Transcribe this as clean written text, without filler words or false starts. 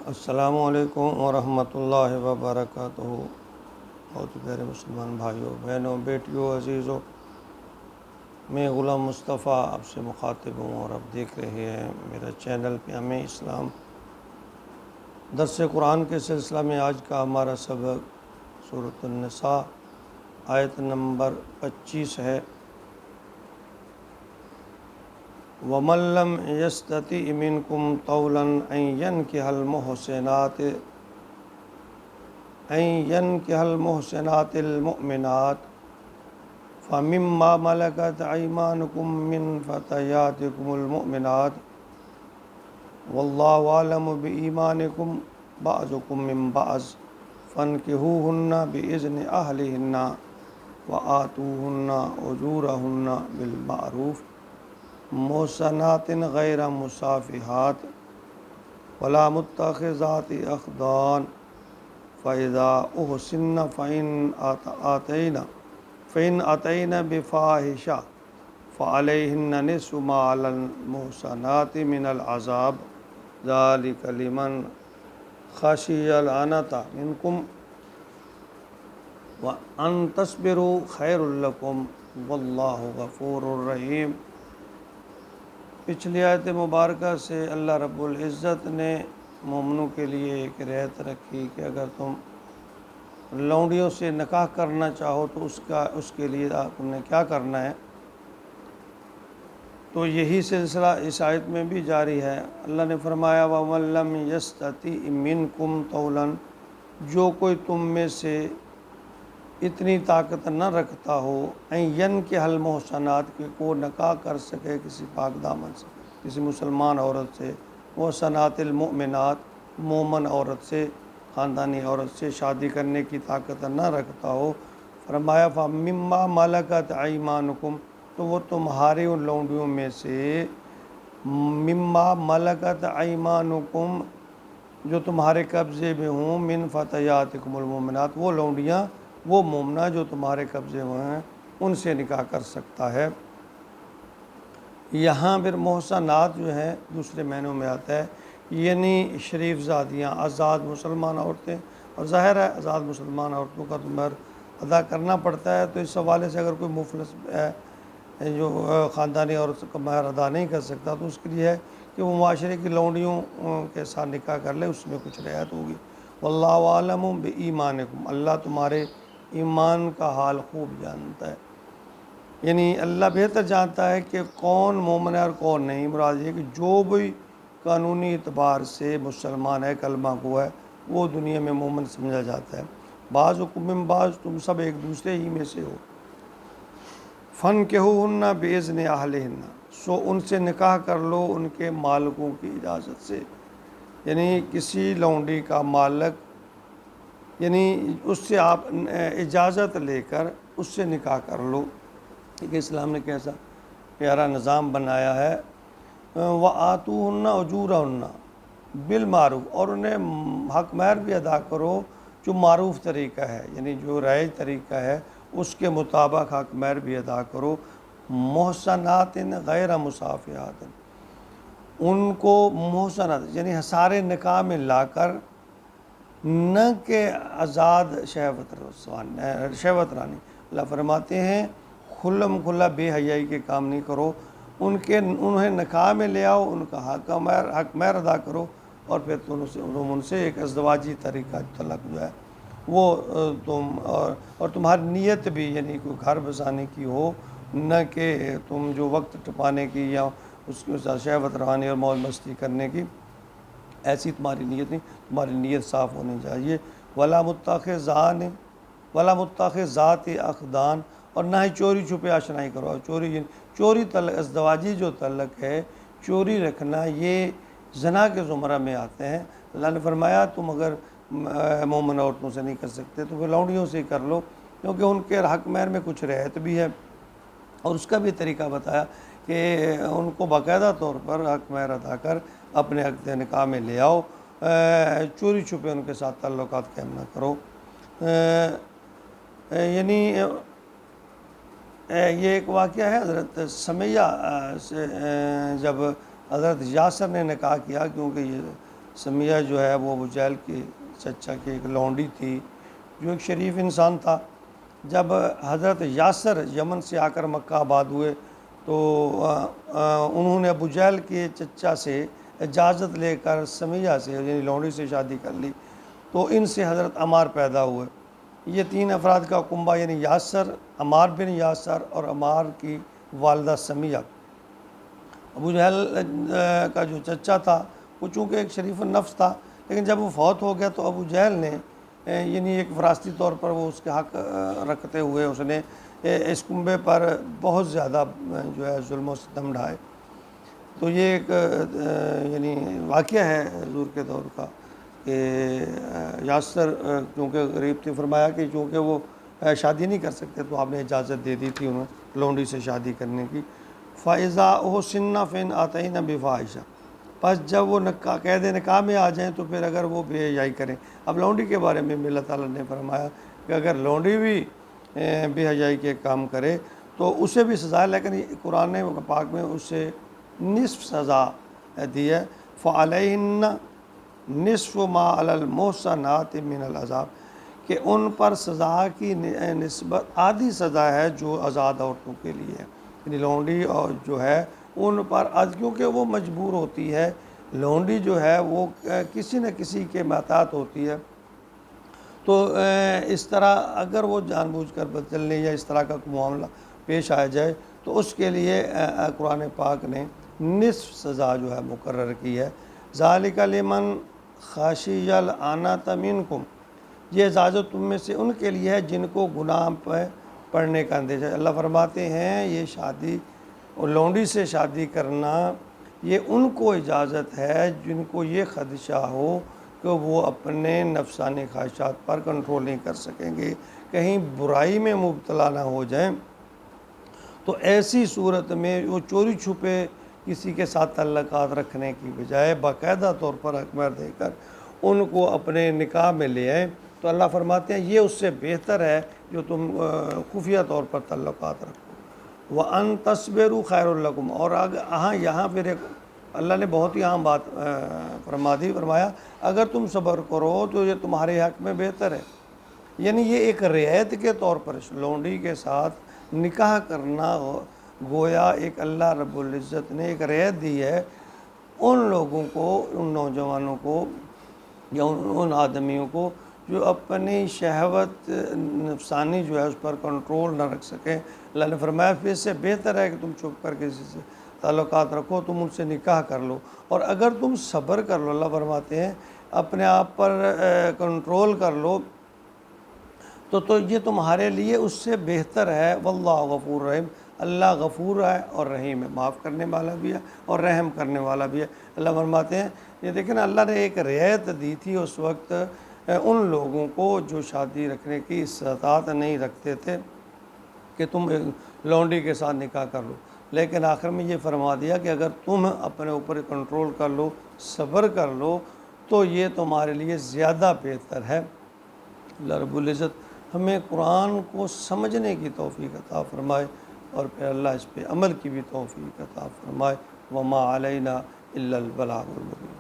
السلام علیکم ورحمۃ اللہ وبرکاتہ۔ بہت پیارے مسلمان بھائیوں بہنوں بیٹیوں عزیزوں، میں غلام مصطفیٰ آپ سے مخاطب ہوں اور آپ دیکھ رہے ہیں میرا چینل پیام اسلام۔ درس قرآن کے سلسلہ میں آج کا ہمارا سبق سورۃ النساء آیت نمبر 25 ہے۔ وَمَن لَّمْ يَسْتَطِعْ مِنكُمْ طَوْلًا أَن يَنكِحَ الْمُحْصِنَاتِ الْمُؤْمِنَاتِ فَمِمَّا مَلَكَتْ أَيْمَانُكُم مِّن فَتَيَاتِكُمُ الْمُؤْمِنَاتِ وَاللَّهُ أَعْلَمُ بِإِيمَانِكُم بَعْضُكُم مِّن بَعْضٍ فَانكِحُوهُنَّ بِإِذْنِ أَهْلِهِنَّ وَآتُوهُنَّ أُجُورَهُنَّ بِالْمَعْرُوفِ محصنات غیر مصافحات ولا متخذات اخدان فإذا أحسن فإن أتين بفاحشة فعليهن نصف ما على المحصنات من العذاب ذلك لمن خشي العنة منكم وأن تصبروا خير لكم والله غفور رحيم۔ پچھلی آیت مبارکہ سے اللہ رب العزت نے مومنوں کے لیے ایک رعایت رکھی کہ اگر تم لونڈیوں سے نکاح کرنا چاہو تو اس کے لیے آپ نے کیا کرنا ہے۔ تو یہی سلسلہ اس آیت میں بھی جاری ہے۔ اللہ نے فرمایا وَمَن لَّمْ يَسْتَطِعْ مِنكُمْ طَوْلًا، جو کوئی تم میں سے اتنی طاقت نہ رکھتا ہو ان ينكح المحصنات کہ کو نکاح کر سکے کسی پاک دامن سے، کسی مسلمان عورت سے، محصنات المؤمنات مومن عورت سے، خاندانی عورت سے شادی کرنے کی طاقت نہ رکھتا ہو، فرمایا فَمِمَّا مَلَكَتْ أَيْمَانُكُم، تو وہ تمہاری ان لونڈیوں میں سے مما ملکت ایمانکم جو تمہارے قبضے میں ہوں من فتیاتکم المؤمنات، وہ لونڈیاں وہ مومنہ جو تمہارے قبضے میں ہیں ان سے نکاح کر سکتا ہے۔ یہاں پھر محصنات جو ہیں دوسرے معنوں میں آتا ہے، یعنی شریف زادیاں، آزاد مسلمان عورتیں، اور ظاہر ہے آزاد مسلمان عورتوں کا تو مہر ادا کرنا پڑتا ہے، تو اس حوالے سے اگر کوئی مفلس جو خاندانی عورت کا مہر ادا نہیں کر سکتا تو اس کے لیے ہے کہ وہ معاشرے کی لونڈیوں کے ساتھ نکاح کر لے، اس میں کچھ رعایت ہوگی۔ واللہ عالم بایمانکم، اللہ تمہارے ایمان کا حال خوب جانتا ہے، یعنی اللہ بہتر جانتا ہے کہ کون مومن ہے اور کون نہیں۔ مراد یہ کہ جو بھی قانونی اعتبار سے مسلمان ہے، کلمہ گو ہے، وہ دنیا میں مومن سمجھا جاتا ہے۔ بعضکم من بعض، تم سب ایک دوسرے ہی میں سے ہو۔ فَانكِحُوهُنَّ بِإِذْنِ أَهْلِهِنَّ، سو ان سے نکاح کر لو ان کے مالکوں کی اجازت سے، یعنی کسی لونڈی کا مالک، یعنی اس سے آپ اجازت لے کر اس سے نکاح کر لو۔ کہ اسلام نے کیسا پیارا نظام بنایا ہے۔ وَآتُوهُنَّ أُجُورَهُنَّ بِالْمَعْرُوفِ، اور انہیں حق مہر بھی ادا کرو جو معروف طریقہ ہے، یعنی جو رائج طریقہ ہے اس کے مطابق حق مہر بھی ادا کرو۔ محصنات غیر مصافحات، ان کو محصنات یعنی حصار نکاح میں لا کر، نہ کہ آزاد شہوت رانی۔ اللہ فرماتے ہیں کھلم کھلا بے حیائی کے کام نہیں کرو، انہیں نکاح میں لے آؤ، ان کا حق مہر ادا کرو، اور پھر تم ان سے ایک ازدواجی طریقہ طلاق جو ہے وہ تم اور تمہاری نیت بھی یعنی کوئی گھر بسانے کی ہو، نہ کہ تم جو وقت ٹپانے کی یا اس کے ساتھ شہوت رہانی اور موج مستی کرنے کی، ایسی تمہاری نیت نہیں، تمہاری نیت صاف ہونی چاہیے۔ ولا متخذات اخدان، اور نہ ہی چوری چھپے آشنائی کرو۔ چوری ازدواجی جو تعلق ہے، چوری رکھنا، یہ زنا کے زمرہ میں آتے ہیں۔ اللہ نے فرمایا تم اگر مومن عورتوں سے نہیں کر سکتے تو پھر لونڈیوں سے ہی کر لو، کیونکہ ان کے حق مہر میں کچھ رعایت بھی ہے، اور اس کا بھی طریقہ بتایا کہ ان کو باقاعدہ طور پر حق مہر ادا کر اپنے عقد نکاح میں لے آؤ، چوری چھپے ان کے ساتھ تعلقات قائم نہ کرو۔ یعنی یہ ایک واقعہ ہے حضرت سمیہ سے، جب حضرت یاسر نے نکاح کیا، کیونکہ یہ سمیہ جو ہے وہ ابو جہل کی چچا کی ایک لونڈی تھی جو ایک شریف انسان تھا۔ جب حضرت یاسر یمن سے آ کر مکہ آباد ہوئے تو انہوں نے ابو جہل کے چچا سے اجازت لے کر سمیہ سے یعنی لونڈی سے شادی کر لی، تو ان سے حضرت عمار پیدا ہوئے۔ یہ 3 افراد کا کنبہ یعنی یاسر، عمار بن یاسر اور عمار کی والدہ سمیہ۔ ابو جہل کا جو چچا تھا وہ چونکہ ایک شریف النفس تھا، لیکن جب وہ فوت ہو گیا تو ابو جہل نے یعنی ایک وراثتی طور پر وہ اس کے حق رکھتے ہوئے اس نے اس کنبے پر بہت زیادہ جو ہے ظلم و ستم ڈھائے۔ تو یہ ایک یعنی واقعہ ہے حضور کے دور کا کہ یاسر کیونکہ غریب تھے، فرمایا کہ چونکہ وہ شادی نہیں کر سکتے تو آپ نے اجازت دے دی تھی انہیں لونڈی سے شادی کرنے کی۔ فائزہ حسن فن آتئین بفاحشہ، پس جب وہ قید نکاح میں آ جائیں تو پھر اگر وہ بے حیائی کریں۔ اب لونڈی کے بارے میں اللہ تعالیٰ نے فرمایا کہ اگر لونڈی بھی بے حیائی کے کام کرے تو اسے بھی سزا ہے، لیکن قرآن پاک میں اسے نصف سزا دی ہے۔ فعلیہن نصف ما علی المحصنات من العذاب، کہ ان پر سزا کی نسبت آدھی سزا ہے جو آزاد عورتوں کے لیے ہے، یعنی لونڈی اور جو ہے ان پر کیونکہ وہ مجبور ہوتی ہے، لونڈی جو ہے وہ کسی نہ کسی کے محتاط ہوتی ہے، تو اس طرح اگر وہ جان بوجھ کر بدلنے یا اس طرح کا معاملہ پیش آ جائے تو اس کے لیے قرآن پاک نے نصف سزا جو ہے مقرر کی ہے۔ ذالک لمن خشی العنۃ منکم، یہ اجازت تم میں سے ان کے لیے ہے جن کو گناہ پہ پڑنے کا اندیشہ ہے۔ اللہ فرماتے ہیں یہ شادی اور لونڈی سے شادی کرنا یہ ان کو اجازت ہے جن کو یہ خدشہ ہو کہ وہ اپنے نفسانی خواہشات پر کنٹرول نہیں کر سکیں گے، کہیں برائی میں مبتلا نہ ہو جائیں، تو ایسی صورت میں وہ چوری چھپے کسی کے ساتھ تعلقات رکھنے کی بجائے باقاعدہ طور پر اکمر دے کر ان کو اپنے نکاح میں لے آئیں، تو اللہ فرماتے ہیں یہ اس سے بہتر ہے جو تم خفیہ طور پر تعلقات رکھو۔ وَأَن تَصْبِرُوا خَيْرٌ لَكُمْ، اور یہاں پھر ایک اللہ نے بہت ہی اہم بات فرمایا اگر تم صبر کرو تو یہ تمہارے حق میں بہتر ہے، یعنی یہ ایک رعایت کے طور پر لونڈی کے ساتھ نکاح کرنا گویا ایک اللہ رب العزت نے ایک رعایت دی ہے ان لوگوں کو، ان نوجوانوں کو یا ان آدمیوں کو جو اپنی شہوت نفسانی جو ہے اس پر کنٹرول نہ رکھ سکیں۔ اللہ نے فرمایا پھر اس سے بہتر ہے کہ تم چھپ کر کسی سے تعلقات رکھو، تم ان سے نکاح کر لو، اور اگر تم صبر کر لو، اللہ فرماتے ہیں اپنے آپ پر کنٹرول کر لو تو یہ تمہارے لیے اس سے بہتر ہے۔ واللہ غفور رحیم، اللہ غفور ہے اور رحیم ہے، معاف کرنے والا بھی ہے اور رحم کرنے والا بھی ہے۔ اللہ فرماتے ہیں یہ دیکھیں نا، اللہ نے ایک رعایت دی تھی اس وقت ان لوگوں کو جو شادی رکھنے کی استطاعت نہیں رکھتے تھے کہ تم لونڈی کے ساتھ نکاح کر لو، لیکن آخر میں یہ فرما دیا کہ اگر تم اپنے اوپر کنٹرول کر لو، صبر کر لو تو یہ تمہارے لیے زیادہ بہتر ہے۔ اللہ رب العزت ہمیں قرآن کو سمجھنے کی توفیق عطا فرمائے اور پھر اللہ اس پہ عمل کی بھی توفیق عطا فرمائے۔ وما علینا الا البلاغ المبین۔